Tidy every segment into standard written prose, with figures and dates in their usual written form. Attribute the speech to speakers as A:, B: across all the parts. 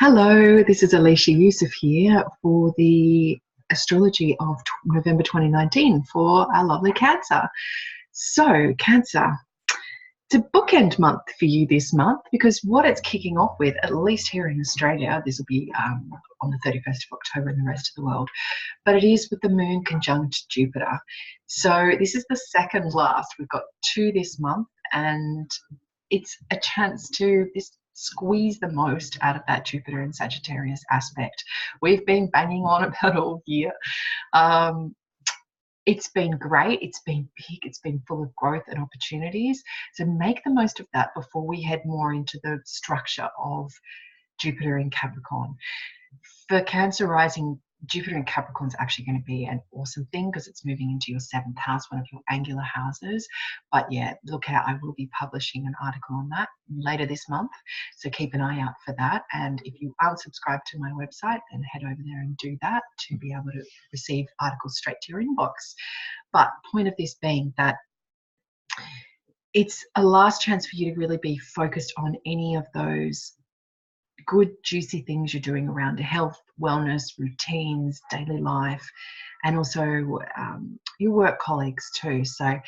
A: Hello, this is Alicia Yusuf here for the astrology of November 2019 for our lovely Cancer. So, Cancer, it's a bookend month for you this month because what it's kicking off with, at least here in Australia, this will be on the 31st of October in the rest of the world, but it is with the moon conjunct Jupiter. So, this is the second last. We've got two this month, and it's a chance to squeeze the most out of that Jupiter and Sagittarius aspect. We've been banging on about all year. It's been great, it's been big, it's been full of growth and opportunities. So make the most of that before we head more into the structure of Jupiter in Capricorn. For Cancer rising, Jupiter in Capricorn is actually going to be an awesome thing because it's moving into your 7th house, one of your angular houses. But yeah, look out, I will be publishing an article on that later this month. So keep an eye out for that. And if you aren't subscribed to my website, then head over there and do that to be able to receive articles straight to your inbox. But point of this being that it's a last chance for you to really be focused on any of those good juicy things you're doing around health, wellness, routines, daily life, and also your work colleagues too. So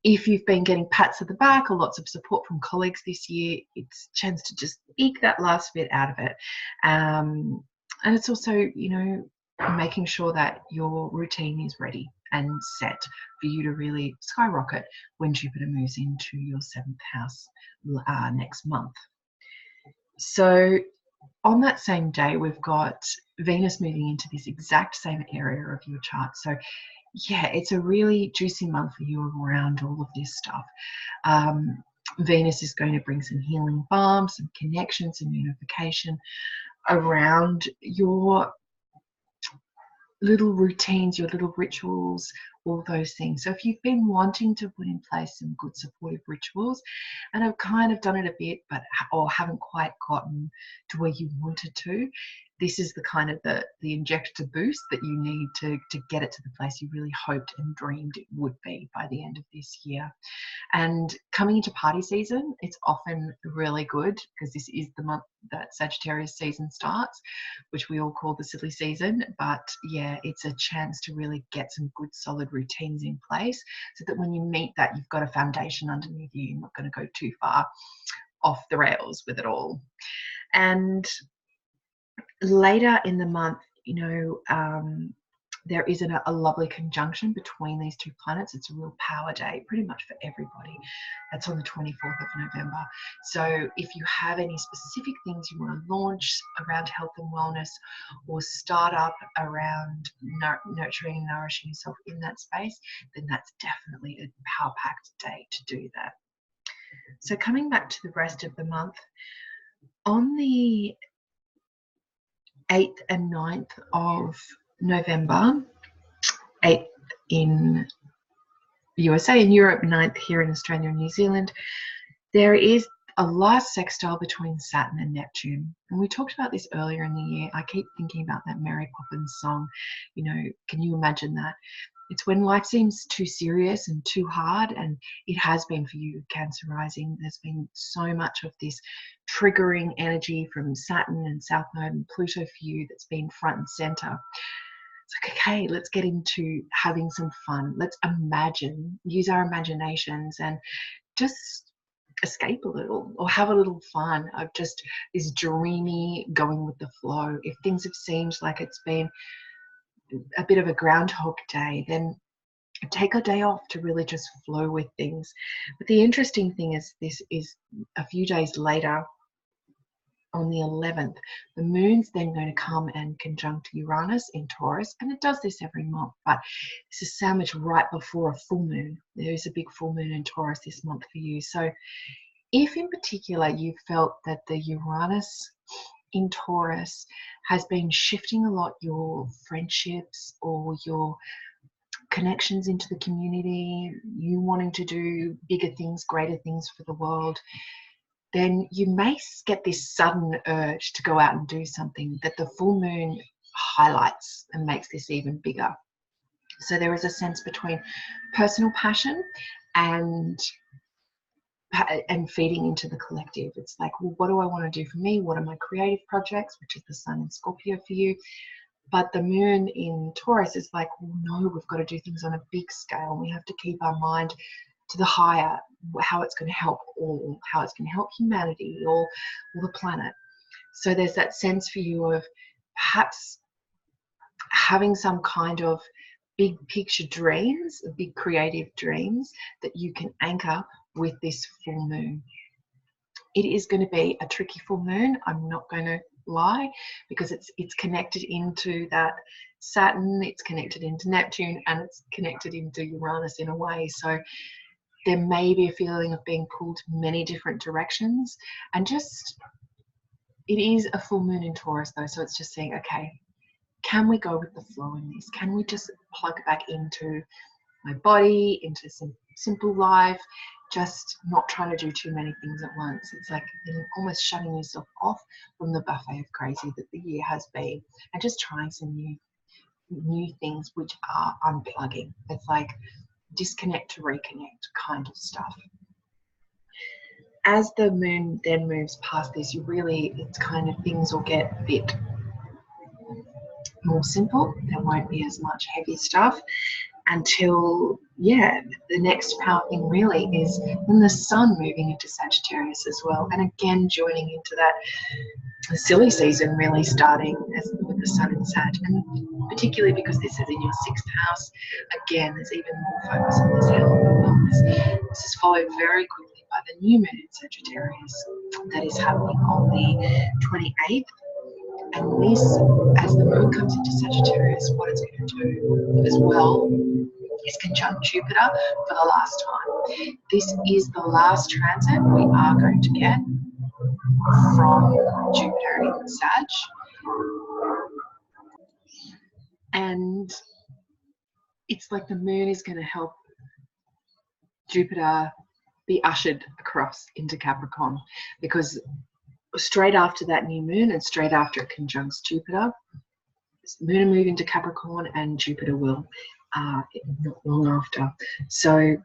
A: if you've been getting pats at the back or lots of support from colleagues this year, it's a chance to just eke that last bit out of it. And it's also, you know, making sure that your routine is ready and set for you to really skyrocket when Jupiter moves into your 7th house next month. So on that same day, we've got Venus moving into this exact same area of your chart. So yeah, it's a really juicy month for you around all of this stuff. Venus is going to bring some healing balm, some connection, some unification around your little routines, your little rituals, all those things. So if you've been wanting to put in place some good supportive rituals and have kind of done it a bit or haven't quite gotten to where you wanted to, this is the kind of the injector boost that you need to get it to the place you really hoped and dreamed it would be by the end of this year. And coming into party season, it's often really good because this is the month that Sagittarius season starts, which we all call the silly season. But yeah, it's a chance to really get some good solid routines in place so that when you meet that, you've got a foundation underneath you. You're not going to go too far off the rails with it all. And later in the month, you know, there is a lovely conjunction between these two planets. It's a real power day pretty much for everybody. That's on the 24th of November. So if you have any specific things you want to launch around health and wellness or start up around nurturing and nourishing yourself in that space, then that's definitely a power-packed day to do that. So coming back to the rest of the month, on the 8th and 9th of November, 8th in the USA and Europe, 9th here in Australia and New Zealand, there is a last sextile between Saturn and Neptune. And we talked about this earlier in the year. I keep thinking about that Mary Poppins song. You know, can you imagine that? It's when life seems too serious and too hard, and it has been for you, Cancer rising. There's been so much of this triggering energy from Saturn and South Node and Pluto for you that's been front and center. It's like, okay, let's get into having some fun. Let's imagine, use our imaginations and just escape a little or have a little fun of just this dreamy going with the flow. If things have seemed like it's been a bit of a groundhog day, then take a day off to really just flow with things. But the interesting thing is, this is a few days later on the 11th, the moon's then going to come and conjunct Uranus in Taurus, and it does this every month, but this is sandwiched right before a full moon. There is a big full moon in Taurus this month for you. So if in particular you felt that the Uranus in Taurus has been shifting a lot your friendships or your connections into the community, you wanting to do bigger things, greater things for the world, then you may get this sudden urge to go out and do something that the full moon highlights and makes this even bigger. So there is a sense between personal passion and and feeding into the collective. It's like, well, what do I want to do for me? What are my creative projects, which is the sun in Scorpio for you? But the moon in Taurus is like, well, no, we've got to do things on a big scale. We have to keep our mind to the higher, how it's going to help all, how it's going to help humanity or the planet. So there's that sense for you of perhaps having some kind of big picture dreams, big creative dreams that you can anchor with this full moon. It is going to be a tricky full moon, I'm not going to lie, because it's connected into that Saturn, it's connected into Neptune, and it's connected into Uranus in a way. So there may be a feeling of being pulled many different directions, and just, it is a full moon in Taurus though, so it's just saying, okay, can we go with the flow in this? Can we just plug back into my body, into some simple life, just not trying to do too many things at once? It's like almost shutting yourself off from the buffet of crazy that the year has been, and just trying some new things which are unplugging. It's like disconnect to reconnect kind of stuff. As the moon then moves past this, it's kind of, things will get a bit more simple. There won't be as much heavy stuff until, yeah, the next power thing really is when the sun moving into Sagittarius as well, and again joining into that silly season really starting with the sun in Sag, and particularly because this is in your 6th house, again there's even more focus on this health and wellness. This is followed very quickly by the new moon in Sagittarius that is happening on the 28th. And this, as the moon comes into Sagittarius, what it's going to do as well is conjunct Jupiter for the last time. This is the last transit we are going to get from Jupiter in Sag. And it's like the moon is going to help Jupiter be ushered across into Capricorn, because straight after that new moon and straight after it conjuncts Jupiter, moon will move into Capricorn and Jupiter will not long after. So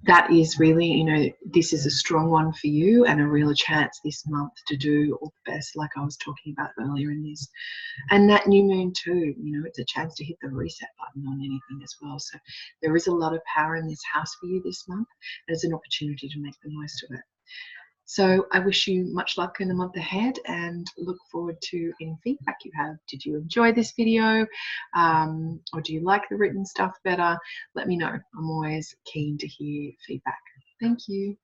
A: that is really, this is a strong one for you and a real chance this month to do all the best, like I was talking about earlier in this. And that new moon too, it's a chance to hit the reset button on anything as well. So there is a lot of power in this house for you this month. There's an opportunity to make the most of it. So I wish you much luck in the month ahead and look forward to any feedback you have. Did you enjoy this video? Or do you like the written stuff better? Let me know. I'm always keen to hear feedback. Thank you.